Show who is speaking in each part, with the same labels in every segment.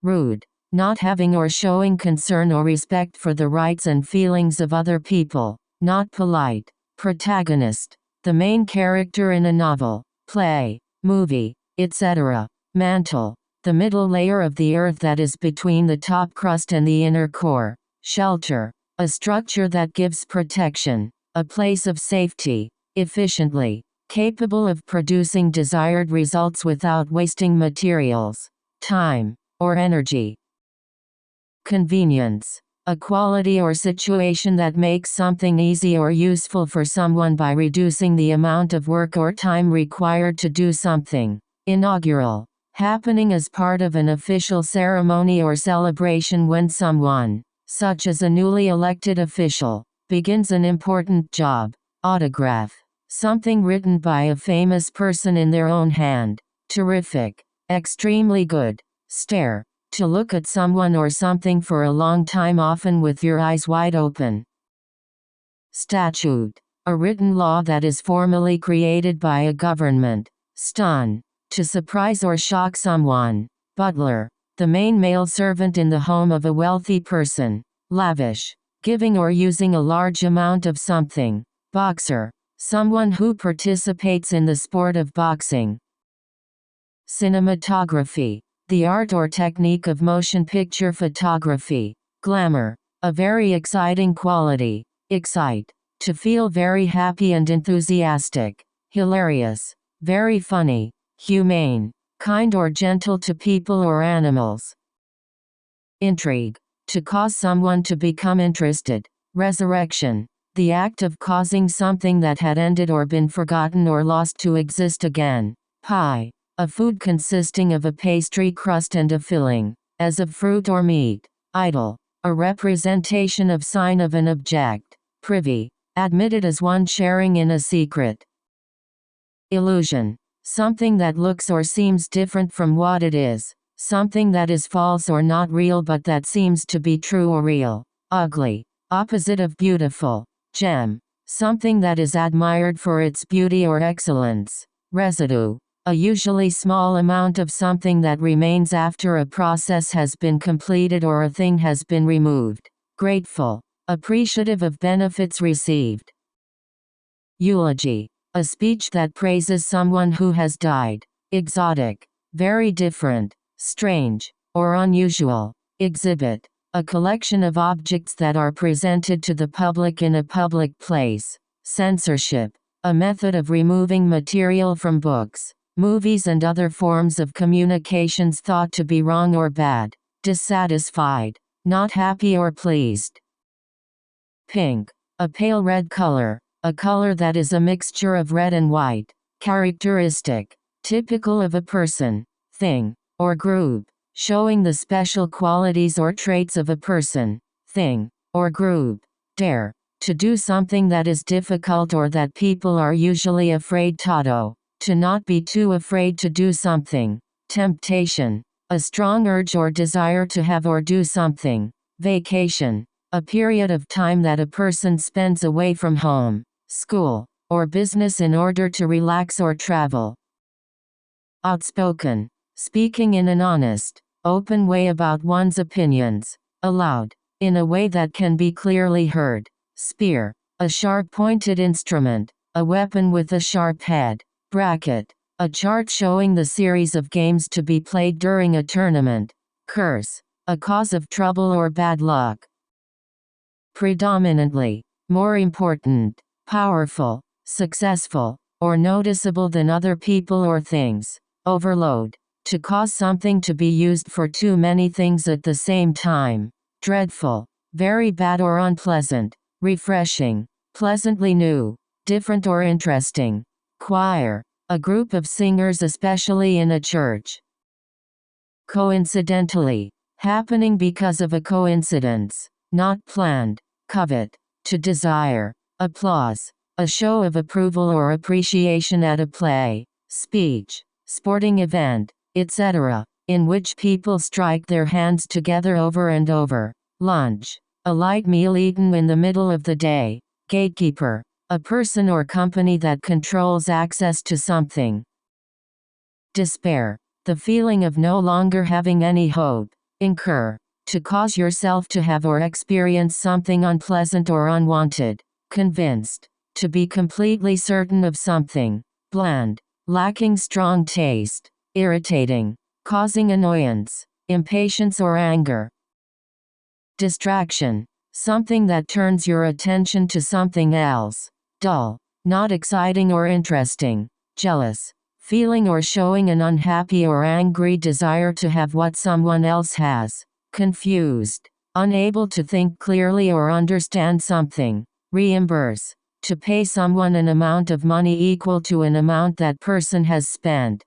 Speaker 1: rude, not having or showing concern or respect for the rights and feelings of other people, not polite. Protagonist, the main character in a novel, play, movie, etc. Mantle, the middle layer of the earth that is between the top crust and the inner core. Shelter, a structure that gives protection, a place of safety. Efficiently, capable of producing desired results without wasting materials, time, or energy. Convenience, a quality or situation that makes something easy or useful for someone by reducing the amount of work or time required to do something. Inaugural, happening as part of an official ceremony or celebration when someone, such as a newly elected official, begins an important job. Autograph, something written by a famous person in their own hand. Terrific, extremely good. Stare, to look at someone or something for a long time, often with your eyes wide open. Statute, a written law that is formally created by a government. Stun, to surprise or shock someone. Butler, the main male servant in the home of a wealthy person. Lavish, giving or using a large amount of something. Boxer, someone who participates in the sport of boxing. Cinematography, the art or technique of motion picture photography. Glamour, a very exciting quality. Excite, to feel very happy and enthusiastic. Hilarious, very funny. Humane, kind or gentle to people or animals. Intrigue, to cause someone to become interested. Resurrection, the act of causing something that had ended or been forgotten or lost to exist again. Pie, a food consisting of a pastry crust and a filling, as of fruit or meat. Idol, a representation of sign of an object. Privy, admitted as one sharing in a secret. Illusion, something that looks or seems different from what it is, something that is false or not real but that seems to be true or real. Ugly, opposite of beautiful. Gem, something that is admired for its beauty or excellence. Residue, a usually small amount of something that remains after a process has been completed or a thing has been removed. Grateful, appreciative of benefits received. Eulogy, a speech that praises someone who has died. Exotic, very different, strange, or unusual. Exhibit, a collection of objects that are presented to the public in a public place. Censorship, a method of removing material from books, movies and other forms of communications thought to be wrong or bad. Dissatisfied, not happy or pleased. Pink, a pale red color, a color that is a mixture of red and white. Characteristic, typical of a person, thing, or group, showing the special qualities or traits of a person, thing, or group. Dare, to do something that is difficult or that people are usually afraid to not be too afraid to do something. Temptation, a strong urge or desire to have or do something. Vacation, a period of time that a person spends away from home, school, or business in order to relax or travel. Outspoken, speaking in an honest, open way about one's opinions, aloud, in a way that can be clearly heard. Spear, a sharp-pointed instrument, a weapon with a sharp head. Bracket, a chart showing the series of games to be played during a tournament. Curse, a cause of trouble or bad luck. Predominantly, more important, powerful, successful, or noticeable than other people or things. Overload, to cause something to be used for too many things at the same time. Dreadful, very bad or unpleasant. Refreshing, pleasantly new, different or interesting. Choir, a group of singers especially in a church. Coincidentally, happening because of a coincidence, not planned. Covet, to desire. Applause, a show of approval or appreciation at a play, speech, sporting event, etc., in which people strike their hands together over and over. Lunch, a light meal eaten in the middle of the day. Gatekeeper, a person or company that controls access to something. Despair, the feeling of no longer having any hope. Incur. To cause yourself to have or experience something unpleasant or unwanted. Convinced. To be completely certain of something. Bland. Lacking strong taste. Irritating. Causing annoyance, impatience or anger. Distraction. Something that turns your attention to something else. Dull. Not exciting or interesting. Jealous. Feeling or showing an unhappy or angry desire to have what someone else has. Confused. Unable to think clearly or understand something. Reimburse. To pay someone an amount of money equal to an amount that person has spent.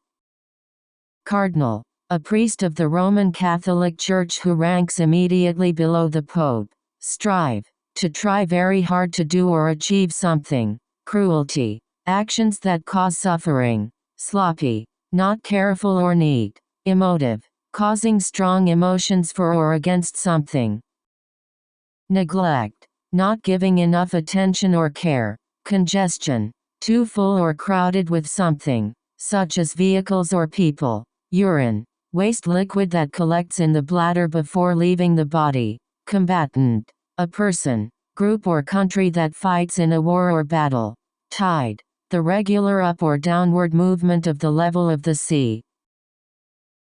Speaker 1: Cardinal. A priest of the Roman Catholic Church who ranks immediately below the Pope. Strive. To try very hard to do or achieve something. Cruelty. Actions that cause suffering. Sloppy. Not careful or neat. Emotive. Causing strong emotions for or against something. Neglect. Not giving enough attention or care. Congestion. Too full or crowded with something, such as vehicles or people. Urine. Waste liquid that collects in the bladder before leaving the body. Combatant. A person, group or country that fights in a war or battle. Tide. The regular up or downward movement of the level of the sea.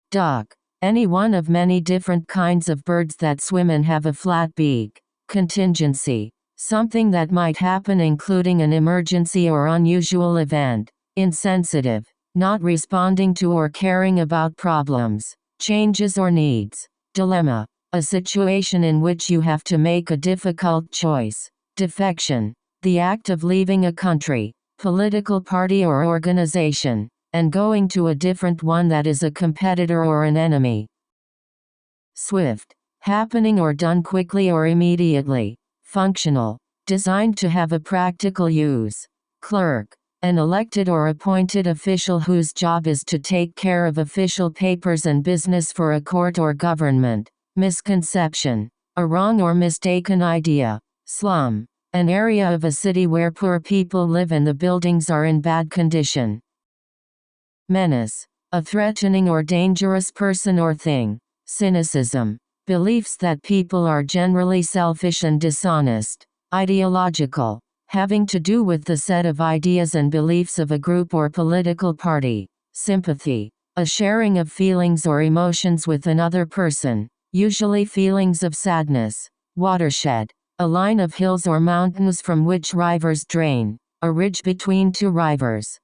Speaker 1: Duck. Any one of many different kinds of birds that swim and have a flat beak. Contingency. Something that might happen including an emergency or unusual event. Insensitive. Not responding to or caring about problems, changes or needs. Dilemma. A situation in which you have to make a difficult choice. Defection. The act of leaving a country, political party or organization, and going to a different one that is a competitor or an enemy. Swift. Happening or done quickly or immediately. Functional. Designed to have a practical use. Clerk. An elected or appointed official whose job is to take care of official papers and business for a court or government. Misconception. A wrong or mistaken idea. Slum. An area of a city where poor people live and the buildings are in bad condition. Menace. A threatening or dangerous person or thing. Cynicism. Beliefs that people are generally selfish and dishonest. Ideological. Having to do with the set of ideas and beliefs of a group or political party. Sympathy. A sharing of feelings or emotions with another person, usually feelings of sadness. Watershed. A line of hills or mountains from which rivers drain, a ridge between two rivers.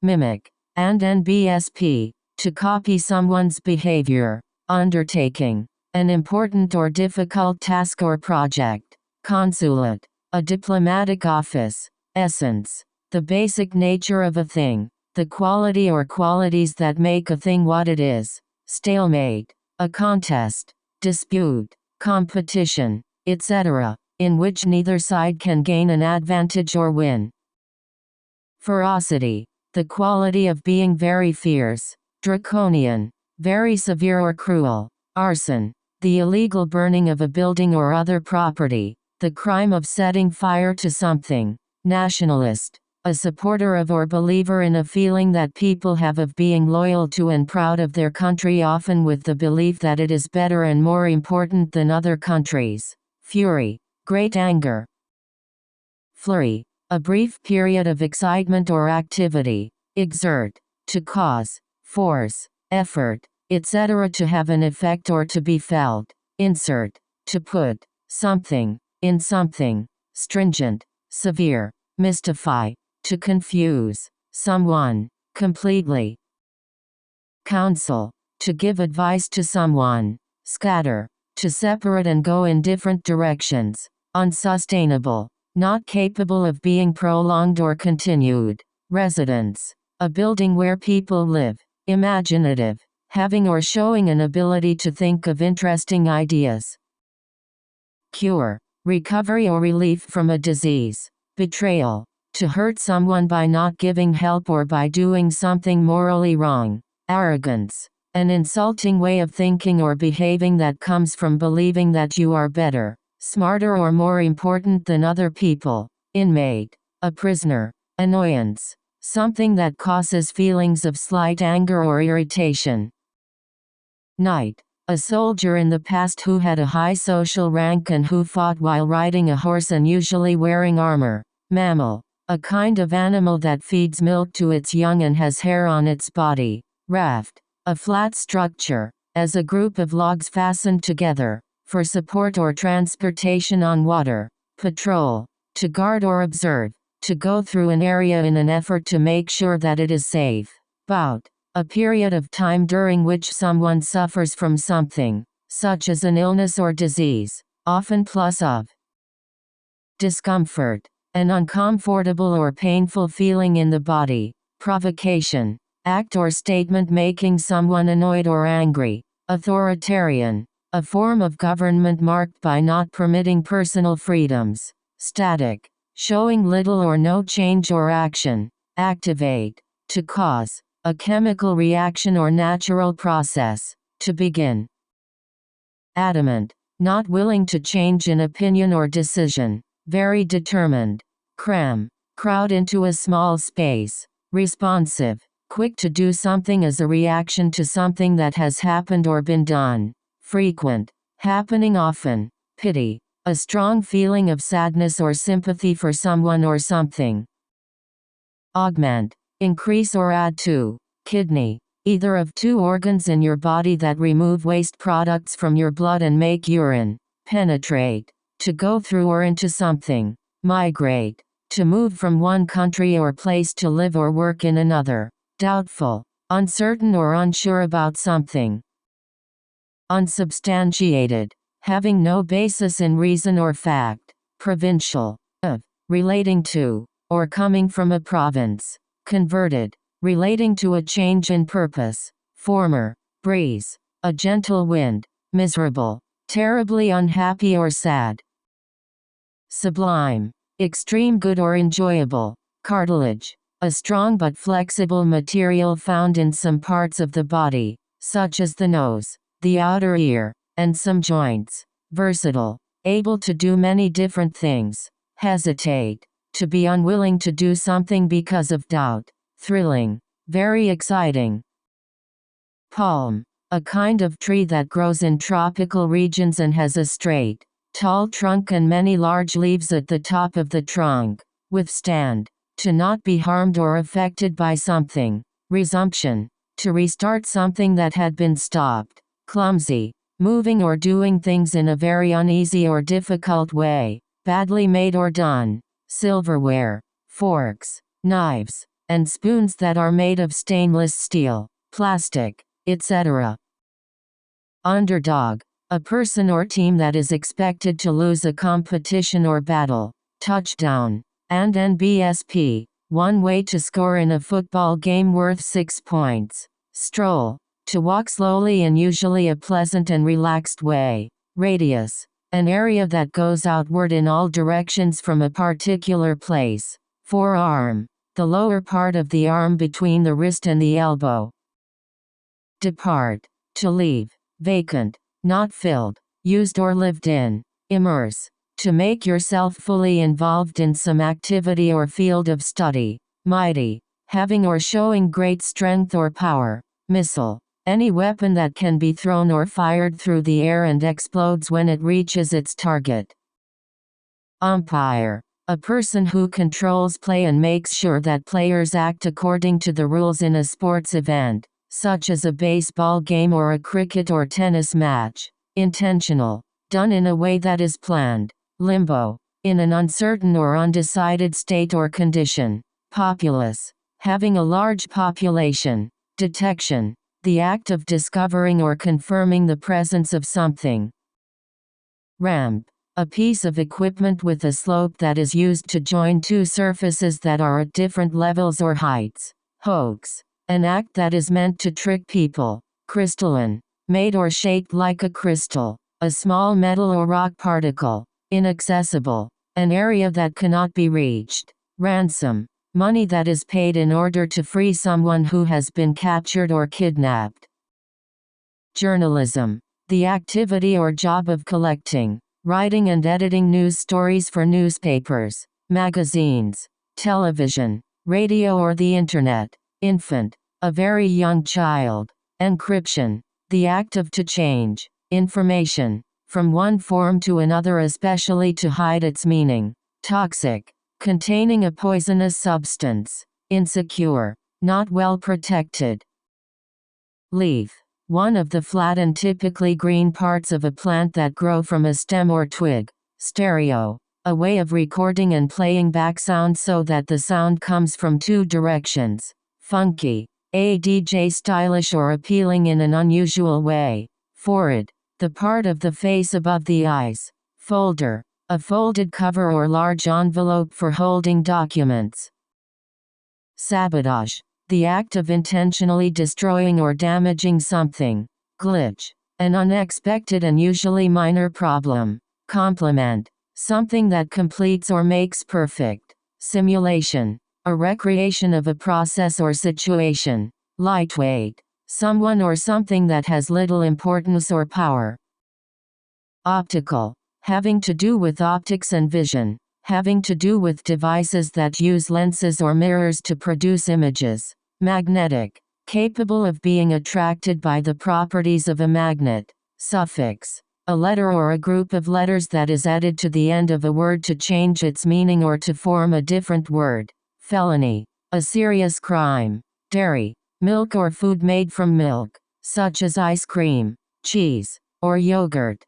Speaker 1: Mimic. And NBSP. To copy someone's behavior. Undertaking. An important or difficult task or project. Consulate. A diplomatic office. Essence. The basic nature of a thing. The quality or qualities that make a thing what it is. Stalemate. A contest. Dispute. Competition, etc., in which neither side can gain an advantage or win. Ferocity. The quality of being very fierce. Draconian. Very severe or cruel. Arson. The illegal burning of a building or other property. The crime of setting fire to something. Nationalist. A supporter of or believer in a feeling that people have of being loyal to and proud of their country, often with the belief that it is better and more important than other countries. Fury. Great anger. Flurry. A brief period of excitement or activity. Exert. To cause, force, effort, etc. To have an effect or to be felt. Insert. To put something in something. Stringent. Severe. Mystify. To confuse someone completely. Counsel. To give advice to someone. Scatter. To separate and go in different directions. Unsustainable. Not capable of being prolonged or continued. Residence. A building where people live. Imaginative. Having or showing an ability to think of interesting ideas. Cure. Recovery or relief from a disease. Betrayal. To hurt someone by not giving help or by doing something morally wrong. Arrogance. An insulting way of thinking or behaving that comes from believing that you are better, smarter or more important than other people. Inmate. A prisoner. Annoyance. Something that causes feelings of slight anger or irritation. Night. a soldier in the past who had a high social rank and who fought while riding a horse and usually wearing armor. Mammal, a kind of animal that feeds milk to its young and has hair on its body. Raft, a flat structure, as a group of logs fastened together, for support or transportation on water. Patrol, to guard or observe, to go through an area in an effort to make sure that it is safe. Bout, a period of time during which someone suffers from something, such as an illness or disease, often plus of discomfort, an uncomfortable or painful feeling in the body. Provocation, act or statement making someone annoyed or angry. Authoritarian, a form of government marked by not permitting personal freedoms. Static, showing little or no change or action. Activate, to cause, a chemical reaction or natural process, to begin. Adamant, not willing to change in opinion or decision. Very determined. Cram, crowd into a small space. Responsive, quick to do something as a reaction to something that has happened or been done. Frequent, happening often. Pity, a strong feeling of sadness or sympathy for someone or something. Augment, increase or add to. Kidney, either of two organs in your body that remove waste products from your blood and make urine. Penetrate, to go through or into something. Migrate, to move from one country or place to live or work in another. Doubtful, uncertain or unsure about something. Unsubstantiated, having no basis in reason or fact. Provincial, of, relating to, or coming from a province. Converted, relating to a change in purpose. Former, breeze, a gentle wind. Miserable, terribly unhappy or sad. Sublime, extreme good or enjoyable. Cartilage, a strong but flexible material found in some parts of the body, such as the nose, the outer ear, and some joints. Versatile, able to do many different things. Hesitate, to be unwilling to do something because of doubt. Thrilling, very exciting. Palm, a kind of tree that grows in tropical regions and has a straight, tall trunk and many large leaves at the top of the trunk. Withstand, to not be harmed or affected by something. Resumption, to restart something that had been stopped. Clumsy, moving or doing things in a very uneasy or difficult way, badly made or done. Silverware, forks, knives, and spoons that are made of stainless steel, plastic, etc. Underdog, a person or team that is expected to lose a competition or battle. Touchdown, and NBSP, one way to score in a football game worth 6 points. Stroll, to walk slowly in usually a pleasant and relaxed way. Radius, an area that goes outward in all directions from a particular place. Forearm, the lower part of the arm between the wrist and the elbow. Depart, to leave. Vacant, not filled, used or lived in. Immerse, to make yourself fully involved in some activity or field of study. Mighty, having or showing great strength or power. Missile, any weapon that can be thrown or fired through the air and explodes when it reaches its target. Umpire, a person who controls play and makes sure that players act according to the rules in a sports event, such as a baseball game or a cricket or tennis match. Intentional, done in a way that is planned. Limbo, in an uncertain or undecided state or condition. Populace, having a large population. Detection, the act of discovering or confirming the presence of something. Ramp, a piece of equipment with a slope that is used to join two surfaces that are at different levels or heights. Hoax, an act that is meant to trick people. Crystalline, made or shaped like a crystal, a small metal or rock particle. Inaccessible, an area that cannot be reached. Ransom, money that is paid in order to free someone who has been captured or kidnapped. Journalism, the activity or job of collecting, writing and editing news stories for newspapers, magazines, television, radio or the internet. Infant, a very young child. Encryption, the act of to change information from one form to another, especially to hide its meaning. Toxic, containing a poisonous substance. Insecure, not well protected. Leaf, one of the flat and typically green parts of a plant that grow from a stem or twig. Stereo, a way of recording and playing back sound so that the sound comes from two directions. Funky, a DJ stylish or appealing in an unusual way. Forehead, the part of the face above the eyes. Folder, a folded cover or large envelope for holding documents. Sabotage, the act of intentionally destroying or damaging something. Glitch, an unexpected and usually minor problem. Complement, something that completes or makes perfect. Simulation, a recreation of a process or situation. Lightweight, someone or something that has little importance or power. Optical, having to do with optics and vision, having to do with devices that use lenses or mirrors to produce images. Magnetic, capable of being attracted by the properties of a magnet. Suffix, a letter or a group of letters that is added to the end of a word to change its meaning or to form a different word. Felony, a serious crime. Dairy, milk or food made from milk, such as ice cream, cheese, or yogurt.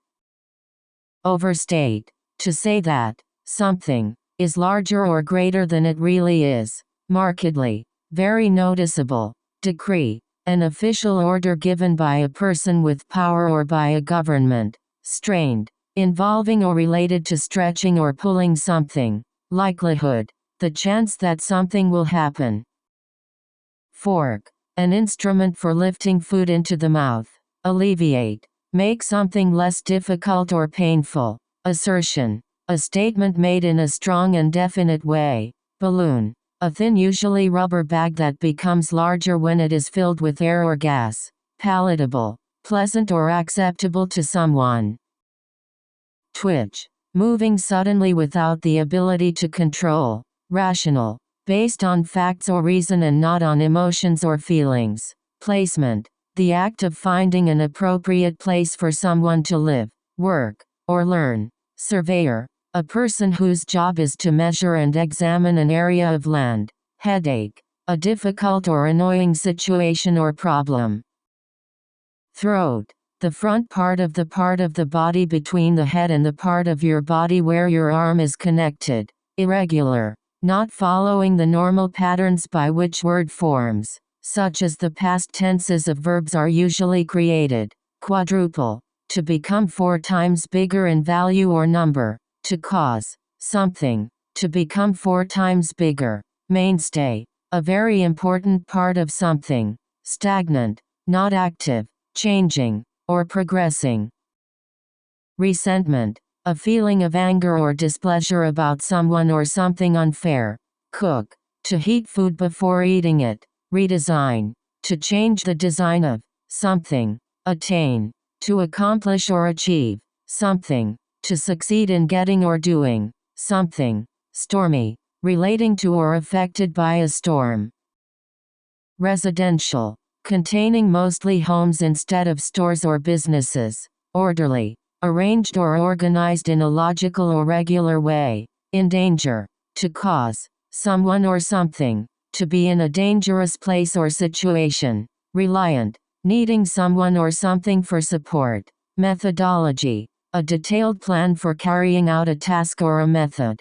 Speaker 1: Overstate, to say that something is larger or greater than it really is. Markedly, very noticeable. Decree, an official order given by a person with power or by a government. Strained, involving or related to stretching or pulling something. Likelihood, the chance that something will happen. Fork, an instrument for lifting food into the mouth. Alleviate, make something less difficult or painful. Assertion, a statement made in a strong and definite way. Balloon, a thin, usually rubber bag that becomes larger when it is filled with air or gas. Palatable, pleasant or acceptable to someone. Twitch, moving suddenly without the ability to control. Rational, based on facts or reason and not on emotions or feelings. Placement, the act of finding an appropriate place for someone to live, work, or learn. Surveyor, a person whose job is to measure and examine an area of land. Headache, a difficult or annoying situation or problem. Throat, the front part of the body between the head and the part of your body where your arm is connected. Irregular, not following the normal patterns by which word forms, such as the past tenses of verbs, are usually created. Quadruple, to become 4 times bigger in value or number. To cause something to become 4 times bigger. Mainstay, a very important part of something. Stagnant, not active, changing, or progressing. Resentment, a feeling of anger or displeasure about someone or something unfair. Cook, to heat food before eating it. Redesign, to change the design of something. Attain, to accomplish or achieve something. To succeed in getting or doing something. Stormy, relating to or affected by a storm. Residential, containing mostly homes instead of stores or businesses. Orderly, arranged or organized in a logical or regular way. In danger, to cause someone or something to be in a dangerous place or situation. Reliant, needing someone or something for support. Methodology, a detailed plan for carrying out a task or a method.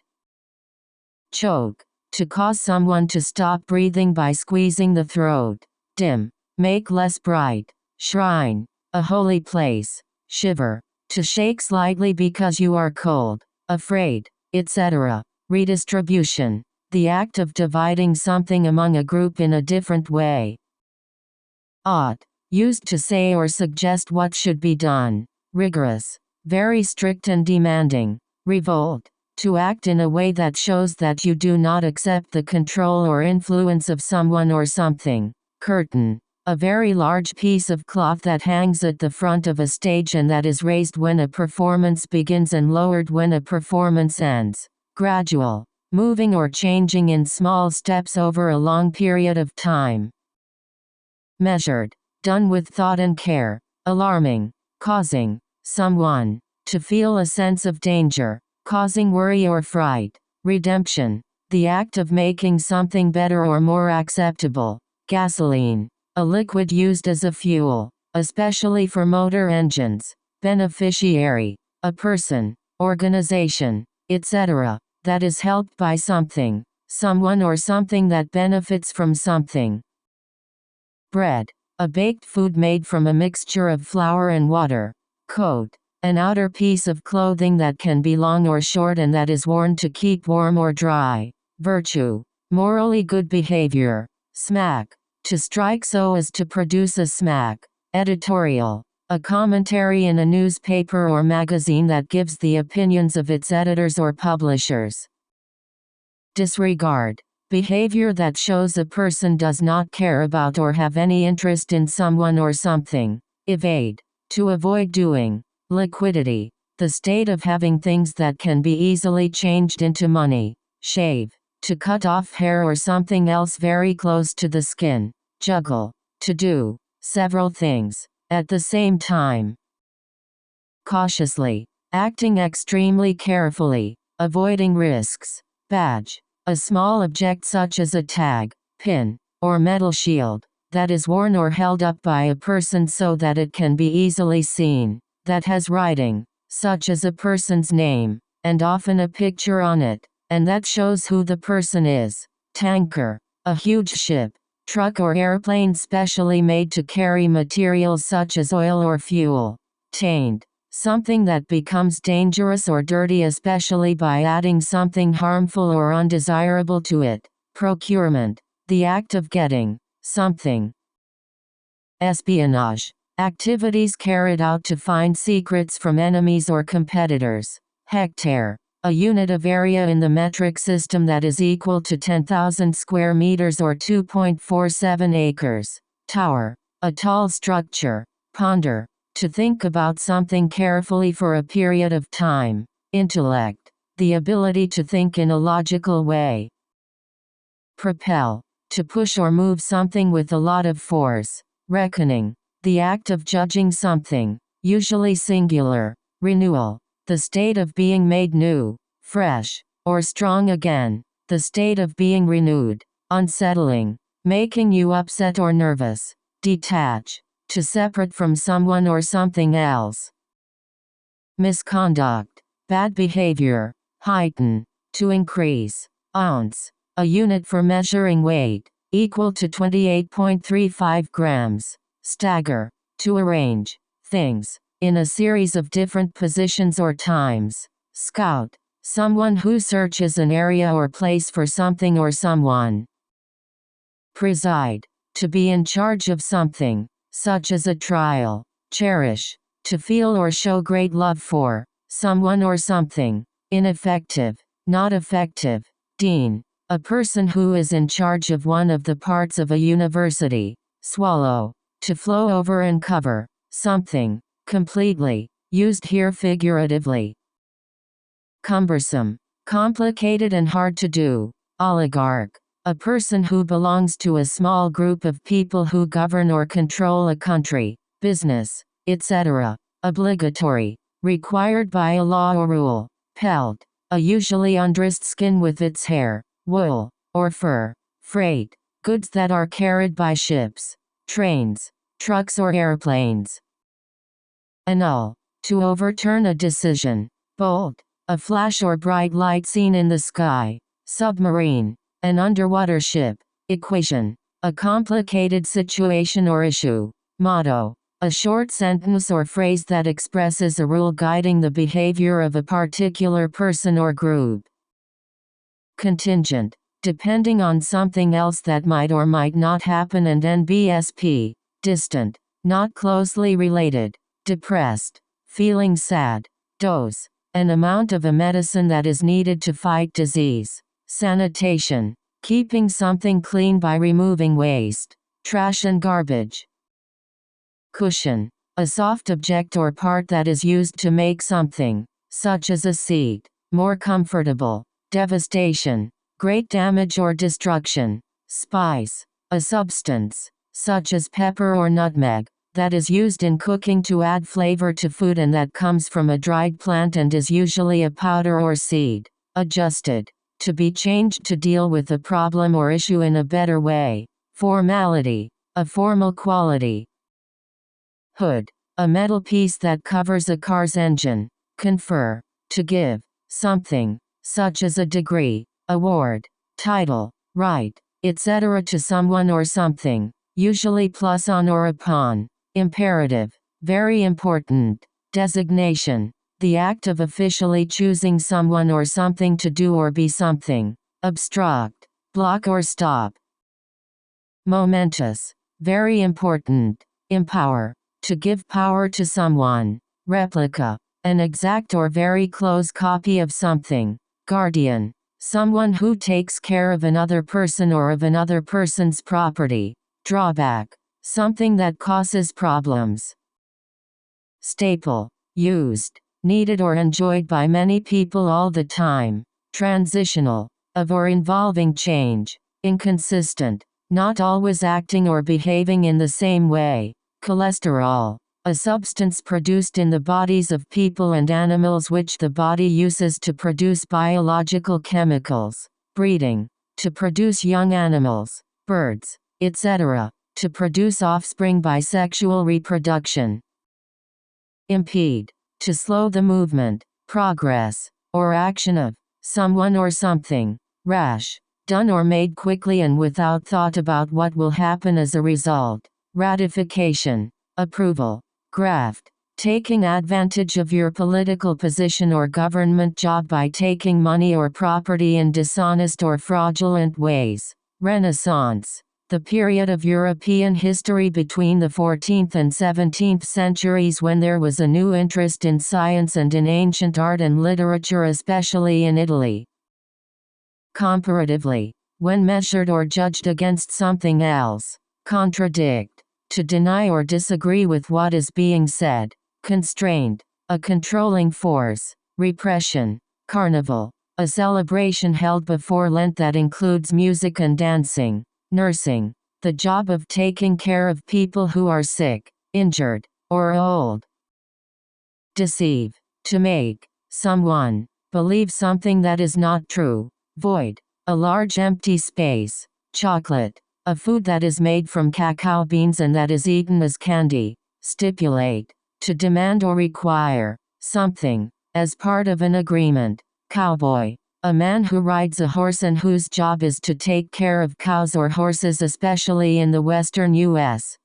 Speaker 1: Choke, to cause someone to stop breathing by squeezing the throat. Dim, make less bright. Shrine, a holy place. Shiver, to shake slightly because you are cold, afraid, etc. Redistribution, the act of dividing something among a group in a different way. Ought, used to say or suggest what should be done. Rigorous, very strict and demanding. Revolt, to act in a way that shows that you do not accept the control or influence of someone or something. Curtain, a very large piece of cloth that hangs at the front of a stage and that is raised when a performance begins and lowered when a performance ends. Gradual, moving or changing in small steps over a long period of time. Measured, done with thought and care, alarming, causing someone to feel a sense of danger, causing worry or fright. Redemption, the act of making something better or more acceptable. Gasoline, a liquid used as a fuel, especially for motor engines. Beneficiary, a person, organization, etc., that is helped by something, someone or something that benefits from something. Bread, a baked food made from a mixture of flour and water. Coat, an outer piece of clothing that can be long or short and that is worn to keep warm or dry. Virtue, morally good behavior. Smack, to strike so as to produce a smack. Editorial, a commentary in a newspaper or magazine that gives the opinions of its editors or publishers. Disregard, behavior that shows a person does not care about or have any interest in someone or something. Evade, to avoid doing. Liquidity, the state of having things that can be easily changed into money. Shave, to cut off hair or something else very close to the skin. Juggle, to do several things at the same time. Cautiously, acting extremely carefully, avoiding risks. Badge, a small object such as a tag, pin, or metal shield, that is worn or held up by a person so that it can be easily seen, that has writing, such as a person's name, and often a picture on it, and that shows who the person is. Tanker, a huge ship, truck or airplane specially made to carry materials such as oil or fuel. Taint, something that becomes dangerous or dirty especially by adding something harmful or undesirable to it. Procurement, the act of getting something. Espionage, activities carried out to find secrets from enemies or competitors. Hectare, a unit of area in the metric system that is equal to 10,000 square meters or 2.47 acres. Tower, a tall structure. Ponder, to think about something carefully for a period of time. Intellect, the ability to think in a logical way. Propel, to push or move something with a lot of force. Reckoning, the act of judging something, usually singular. Renewal, the state of being made new, fresh, or strong again, the state of being renewed. Unsettling, making you upset or nervous. Detach, to separate from someone or something else. Misconduct, bad behavior. Heighten, to increase. Ounce, a unit for measuring weight, equal to 28.35 grams. Stagger, to arrange things in a series of different positions or times. Scout, someone who searches an area or place for something or someone. Preside, to be in charge of something, such as a trial. Cherish, to feel or show great love for someone or something. Ineffective, not effective. Dean, a person who is in charge of one of the parts of a university. Swallow, to flow over and cover something completely, used here figuratively. Cumbersome, complicated and hard to do. Oligarch, a person who belongs to a small group of people who govern or control a country, business, etc. Obligatory, required by a law or rule. Pelt, a usually undressed skin with its hair, wool, or fur. Freight, goods that are carried by ships, trains, trucks or airplanes. Annul, to overturn a decision. Bolt, a flash or bright light seen in the sky. Submarine, an underwater ship. Equation, a complicated situation or issue. Motto, a short sentence or phrase that expresses a rule guiding the behavior of a particular person or group. Contingent, depending on something else that might or might not happen. And NBSP, distant, not closely related. Depressed, feeling sad. Dose, an amount of a medicine that is needed to fight disease. Sanitation, keeping something clean by removing waste, trash and garbage. Cushion, a soft object or part that is used to make something, such as a seat, more comfortable. Devastation, great damage or destruction. Spice, a substance, such as pepper or nutmeg, that is used in cooking to add flavor to food and that comes from a dried plant and is usually a powder or seed. Adjusted. To be changed to deal with a problem or issue in a better way. Formality. A formal quality. Hood. A metal piece that covers a car's engine. Confer. To give something, such as a degree, award, title, right, etc. to someone or something, usually plus on or upon. Imperative. Very important. Designation. The act of officially choosing someone or something to do or be something. Obstruct. Block or stop. Momentous. Very important. Empower. To give power to someone. Replica. An exact or very close copy of something. Guardian. Someone who takes care of another person or of another person's property. Drawback. Something that causes problems. Staple. Used, needed or enjoyed by many people all the time. Transitional. Of or involving change. Inconsistent. Not always acting or behaving in the same way. Cholesterol. A substance produced in the bodies of people and animals which the body uses to produce biological chemicals. Breeding. To produce young animals, birds, etc. To produce offspring by sexual reproduction. Impede. To slow the movement, progress, or action of someone or something. Rash. Done or made quickly and without thought about what will happen as a result. Ratification. Approval. Graft. Taking advantage of your political position or government job by taking money or property in dishonest or fraudulent ways. Renaissance. The period of European history between the 14th and 17th centuries when there was a new interest in science and in ancient art and literature, especially in Italy. Comparatively. When measured or judged against something else. Contradict. To deny or disagree with what is being said. Constraint. A controlling force. Repression. Carnival. A celebration held before Lent that includes music and dancing. Nursing. The job of taking care of people who are sick, injured, or old. Deceive. To make someone believe something that is not true. Void. A large empty space. Chocolate. A food that is made from cacao beans and that is eaten as candy. Stipulate. To demand or require something, as part of an agreement. Cowboy. A man who rides a horse and whose job is to take care of cows or horses, especially in the western U.S.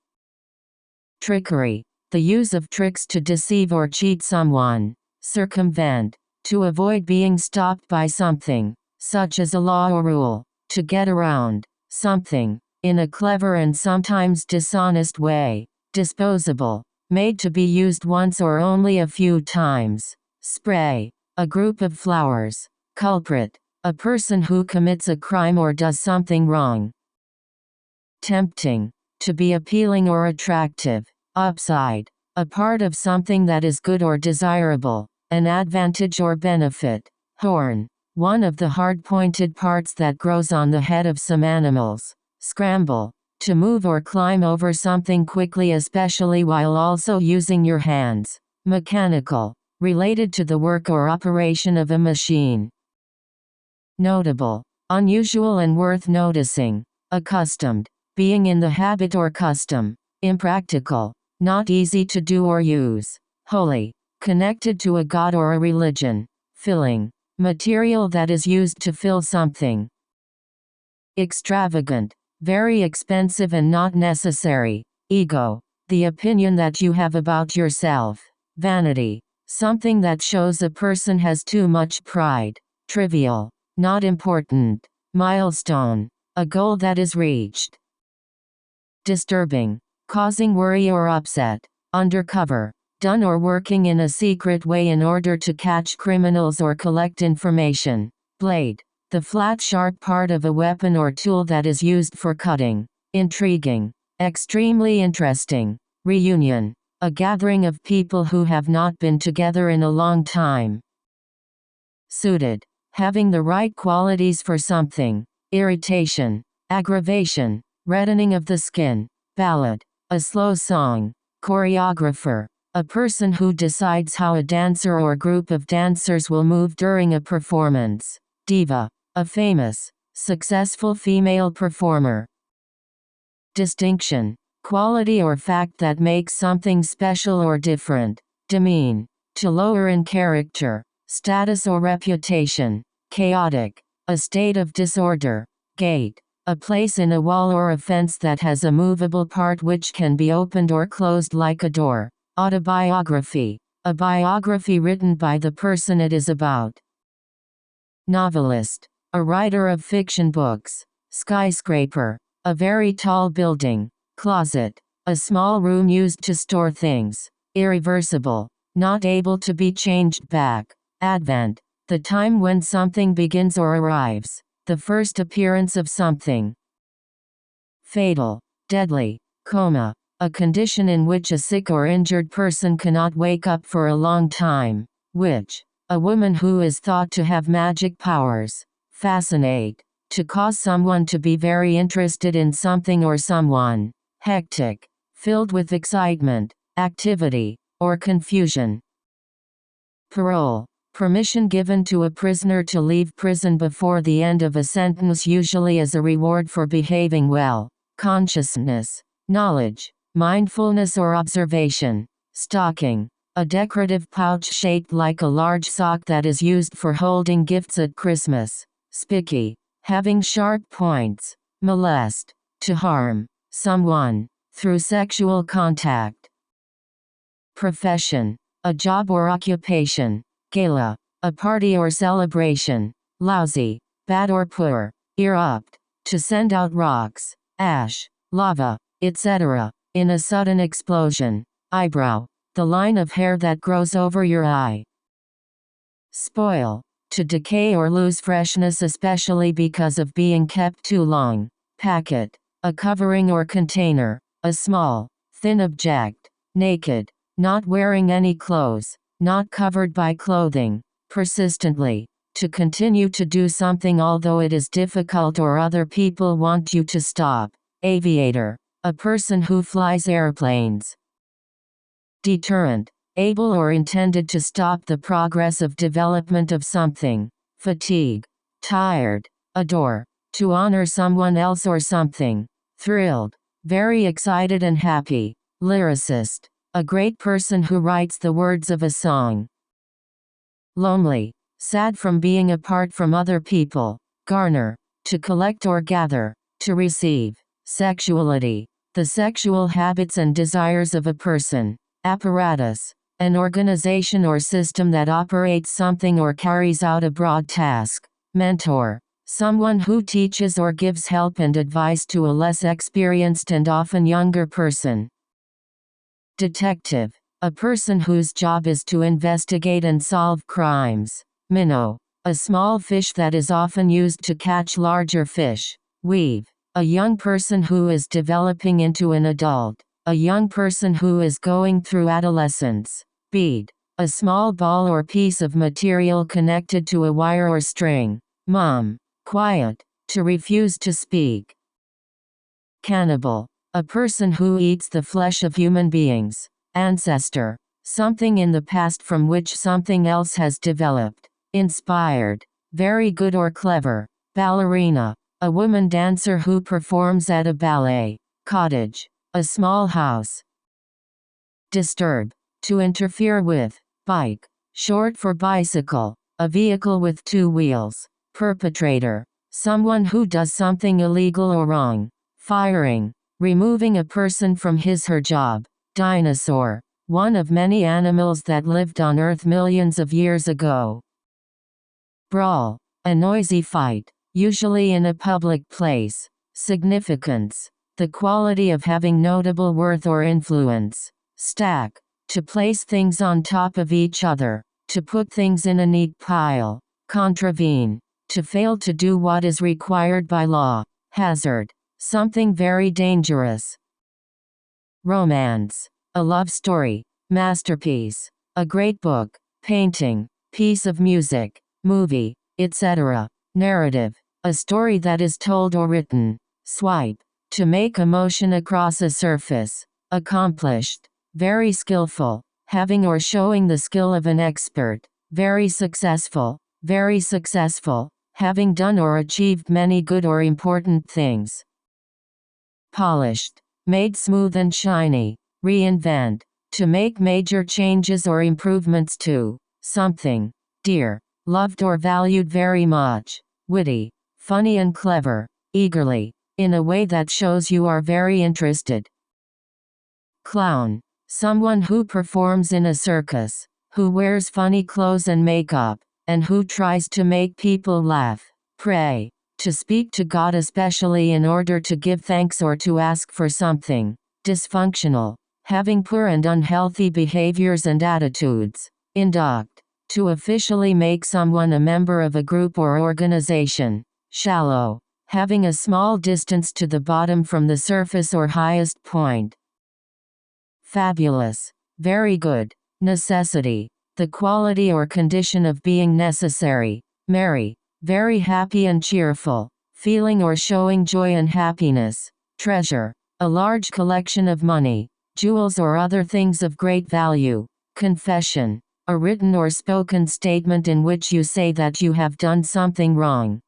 Speaker 1: Trickery. The use of tricks to deceive or cheat someone. Circumvent. To avoid being stopped by something, such as a law or rule. To get around something, in a clever and sometimes dishonest way. Disposable. Made to be used once or only a few times. Spray. A group of flowers. Culprit. A person who commits a crime or does something wrong. Tempting. To be appealing or attractive. Upside. A part of something that is good or desirable. An advantage or benefit. Horn. One of the hard-pointed parts that grows on the head of some animals. Scramble. To move or climb over something quickly, especially while also using your hands. Mechanical. Related to the work or operation of a machine. Notable. Unusual and worth noticing. Accustomed. Being in the habit or custom. Impractical. Not easy to do or use. Holy. Connected to a god or a religion. Filling. Material that is used to fill something. Extravagant. Very expensive and not necessary. Ego. The opinion that you have about yourself. Vanity. Something that shows a person has too much pride. Trivial. Not important. Milestone. A goal that is reached. Disturbing. Causing worry or upset. Undercover. Done or working in a secret way in order to catch criminals or collect information. Blade. The flat sharp part of a weapon or tool that is used for cutting. Intriguing. Extremely interesting. Reunion. A gathering of people who have not been together in a long time. Suited. Having the right qualities for something. Irritation. Aggravation. Reddening of the skin. Ballad. A slow song. Choreographer. A person who decides how a dancer or group of dancers will move during a performance. Diva. A famous, successful female performer. Distinction. Quality or fact that makes something special or different. Demean. To lower in character, status or reputation. Chaotic. A state of disorder. Gate. A place in a wall or a fence that has a movable part which can be opened or closed like a door. Autobiography. A biography written by the person it is about. Novelist. A writer of fiction books. Skyscraper. A very tall building. Closet. A small room used to store things. Irreversible. Not able to be changed back. Advent. The time when something begins or arrives. The first appearance of something. Fatal. Deadly. Coma. A condition in which a sick or injured person cannot wake up for a long time. Witch. A woman who is thought to have magic powers. Fascinate. To cause someone to be very interested in something or someone. Hectic. Filled with excitement, activity, or confusion. Parole. Permission given to a prisoner to leave prison before the end of a sentence, usually as a reward for behaving well. Consciousness. Knowledge. Mindfulness or observation. Stocking. A decorative pouch shaped like a large sock that is used for holding gifts at Christmas. Spiky. Having sharp points. Molest. To harm someone through sexual contact. Profession. A job or occupation. Gala. A party or celebration. Lousy. Bad or poor. Erupt. To send out rocks, ash, lava, etc. in a sudden explosion. Eyebrow. The line of hair that grows over your eye. Spoil. To decay or lose freshness, especially because of being kept too long. Packet. A covering or container. A small, thin object. Naked. Not wearing any clothes. Not covered by clothing. Persistently. To continue to do something although it is difficult or other people want you to stop. Aviator. A person who flies airplanes. Deterrent. Able or intended to stop the progress of development of something. Fatigue. Tired. Adore. To honor someone else or something. Thrilled. Very excited and happy. Lyricist. A great person who writes the words of a song. Lonely. Sad from being apart from other people. Garner. To collect or gather. To receive. Sexuality. The sexual habits and desires of a person. Apparatus. An organization or system that operates something or carries out a broad task. Mentor. Someone who teaches or gives help and advice to a less experienced and often younger person. Detective. A person whose job is to investigate and solve crimes. Minnow. A small fish that is often used to catch larger fish. Weave. A young person who is developing into an adult. A young person who is going through adolescence. Bead. A small ball or piece of material connected to a wire or string. Mum. Quiet. To refuse to speak. Cannibal. A person who eats the flesh of human beings. Ancestor. Something in the past from which something else has developed. Inspired. Very good or clever. Ballerina. A woman dancer who performs at a ballet. Cottage. A small house. Disturb. To interfere with. Bike. Short for bicycle. A vehicle with two wheels. Perpetrator. Someone who does something illegal or wrong. Firing. Removing a person from his/her job. Dinosaur. One of many animals that lived on Earth millions of years ago. Brawl. A noisy fight, usually in a public place. Significance. The quality of having notable worth or influence. Stack. To place things on top of each other. To put things in a neat pile. Contravene. To fail to do what is required by law. Hazard. Something very dangerous. Romance. A love story. Masterpiece. A great book. Painting. Piece of music. Movie. Etc. Narrative. A story that is told or written. Swipe. To make a motion across a surface. Accomplished. very skillful, having or showing the skill of an expert, very successful, having done or achieved many good or important things. Polished, made smooth and shiny, reinvent, to make major changes or improvements to something, dear, loved or valued very much, witty, funny and clever, eagerly, in a way that shows you are very interested. Clown, someone who performs in a circus, who wears funny clothes and makeup, and who tries to make people laugh. Pray, to speak to God especially in order to give thanks or to ask for something. Dysfunctional, having poor and unhealthy behaviors and attitudes. Induct, to officially make someone a member of a group or organization. Shallow, having a small distance to the bottom from the surface or highest point. Fabulous, very good. Necessity, the quality or condition of being necessary. Merry, very happy and cheerful, feeling or showing joy and happiness. Treasure, a large collection of money, jewels or other things of great value. Confession, a written or spoken statement in which you say that you have done something wrong.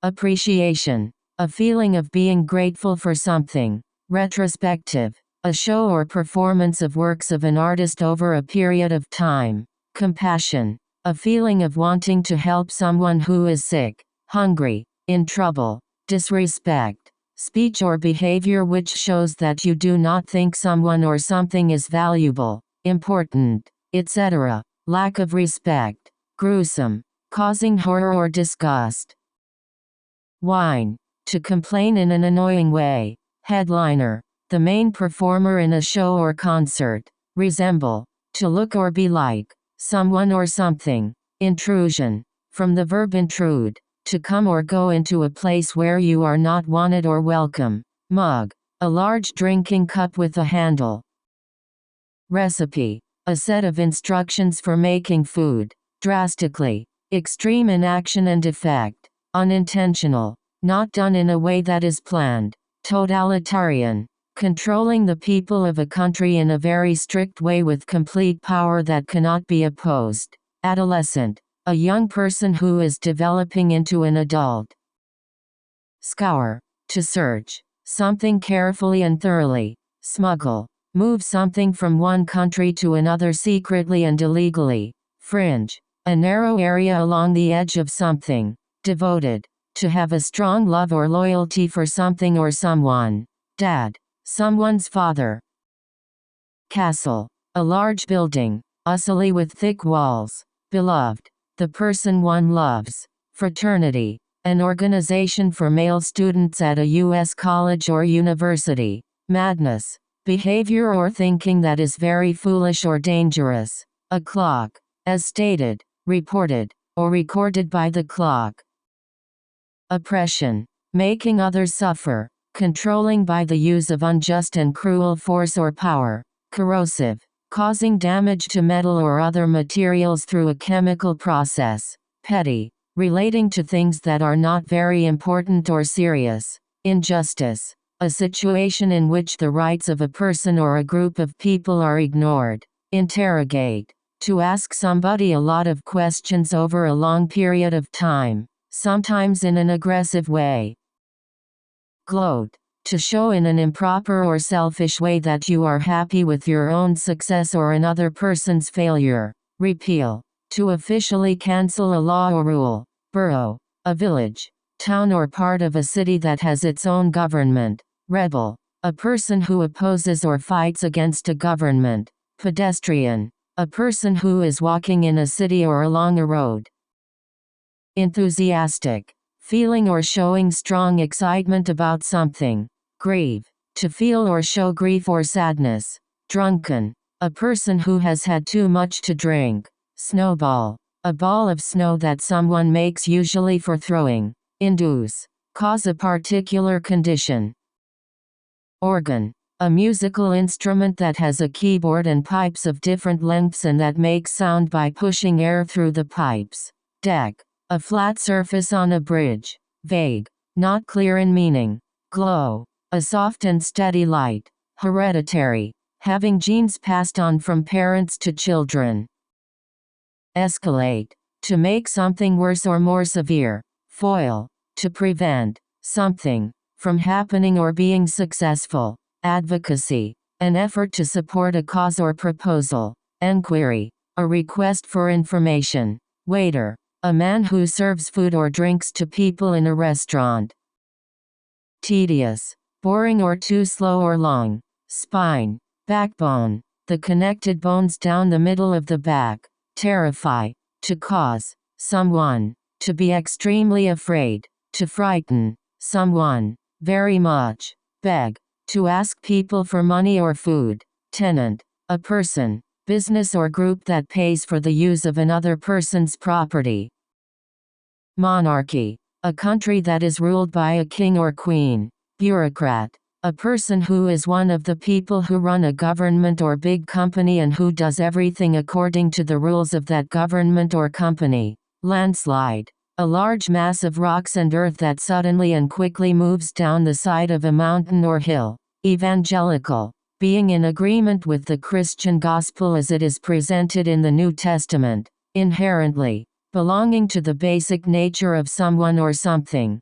Speaker 1: Appreciation, a feeling of being grateful for something. Retrospective, a show or performance of works of an artist over a period of time. Compassion, a feeling of wanting to help someone who is sick, hungry, in trouble. Disrespect, speech or behavior which shows that you do not think someone or something is valuable, important, etc. Lack of respect. Gruesome, causing horror or disgust. Whine, to complain in an annoying way. Headliner, the main performer in a show or concert. Resemble, to look or be like someone or something. Intrusion, from the verb intrude, to come or go into a place where you are not wanted or welcome. Mug, a large drinking cup with a handle. Recipe, a set of instructions for making food. Drastically, extreme in action and effect. Unintentional, not done in a way that is planned. Totalitarian, controlling the people of a country in a very strict way with complete power that cannot be opposed. Adolescent, a young person who is developing into an adult. Scour, to search something carefully and thoroughly. Smuggle, move something from one country to another secretly and illegally. Fringe, a narrow area along the edge of something. Devoted, to have a strong love or loyalty for something or someone. Dad, someone's father. Castle, a large building, usually with thick walls. Beloved, the person one loves. Fraternity, an organization for male students at a U.S. college or university. Madness, behavior or thinking that is very foolish or dangerous. A clock, as stated, reported, or recorded by the clock. Oppression, making others suffer, controlling by the use of unjust and cruel force or power. Corrosive, causing damage to metal or other materials through a chemical process. Petty, relating to things that are not very important or serious. Injustice, a situation in which the rights of a person or a group of people are ignored. Interrogate, to ask somebody a lot of questions over a long period of time, sometimes in an aggressive way. Gloat, to show in an improper or selfish way that you are happy with your own success or another person's failure. Repeal, to officially cancel a law or rule. Borough, a village, town or part of a city that has its own government. Rebel, a person who opposes or fights against a government. Pedestrian, a person who is walking in a city or along a road. Enthusiastic, feeling or showing strong excitement about something. Grieve, to feel or show grief or sadness. Drunken, a person who has had too much to drink. Snowball, a ball of snow that someone makes usually for throwing. Induce, cause a particular condition. Organ, a musical instrument that has a keyboard and pipes of different lengths and that makes sound by pushing air through the pipes. Deck, a flat surface on a bridge. Vague, not clear in meaning. Glow, a soft and steady light. Hereditary, having genes passed on from parents to children. Escalate, to make something worse or more severe. Foil, to prevent something from happening or being successful. Advocacy, an effort to support a cause or proposal. Enquiry, a request for information. Waiter, a man who serves food or drinks to people in a restaurant. Tedious, boring or too slow or long. Spine, backbone, the connected bones down the middle of the back. Terrify, to cause someone to be extremely afraid, to frighten someone very much. Beg, to ask people for money or food. Tenant, a person, business or group that pays for the use of another person's property. Monarchy, a country that is ruled by a king or queen. Bureaucrat, a person who is one of the people who run a government or big company and who does everything according to the rules of that government or company. Landslide, a large mass of rocks and earth that suddenly and quickly moves down the side of a mountain or hill. Evangelical, being in agreement with the Christian gospel as it is presented in the New Testament. Inherently, belonging to the basic nature of someone or something.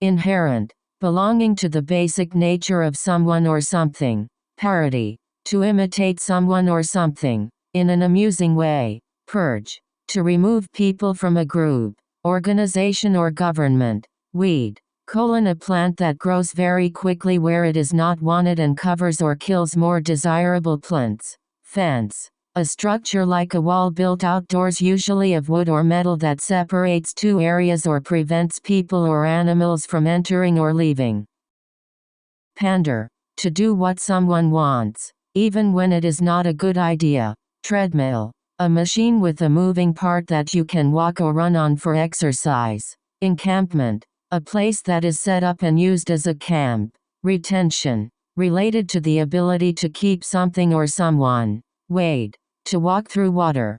Speaker 1: Inherent, belonging to the basic nature of someone or something. Parody, to imitate someone or something, in an amusing way. Purge, to remove people from a group, organization or government. Weed, a plant that grows very quickly where it is not wanted and covers or kills more desirable plants. Fence, a structure like a wall built outdoors, usually of wood or metal, that separates two areas or prevents people or animals from entering or leaving. Pander, to do what someone wants, even when it is not a good idea. Treadmill, a machine with a moving part that you can walk or run on for exercise. Encampment, a place that is set up and used as a camp. Retention, related to the ability to keep something or someone. Wade, to walk through water.